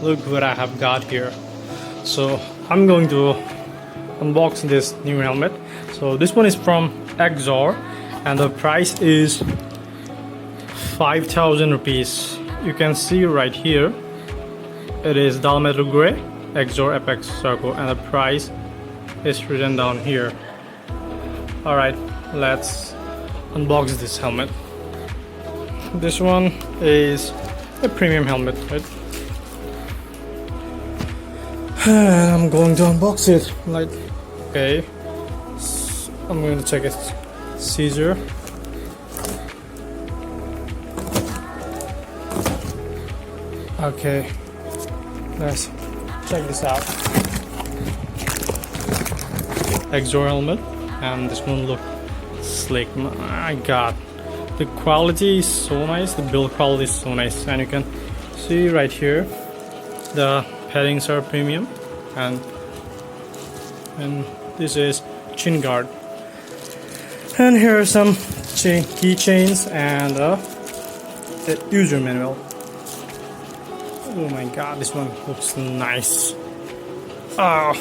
look what I have got here. So I'm going to unbox this new helmet. So this one is from AXOR and the price is 5,000 rupees. You can see right here it is dull metal gray AXOR Apex SHARCO and the price is written down here. Alright, let's unbox this helmet. This one is a premium helmet, right? And I'm going to unbox it. Like, okay, I'm going to check its seizure. Okay, let's check this out. AXOR helmet, and this one look slick. My god, the quality is so nice, the build quality is so nice, and you can see right here the paddings are premium, and this is chin guard, and here are some keychains and the user manual. Oh my god, this one looks nice. Oh,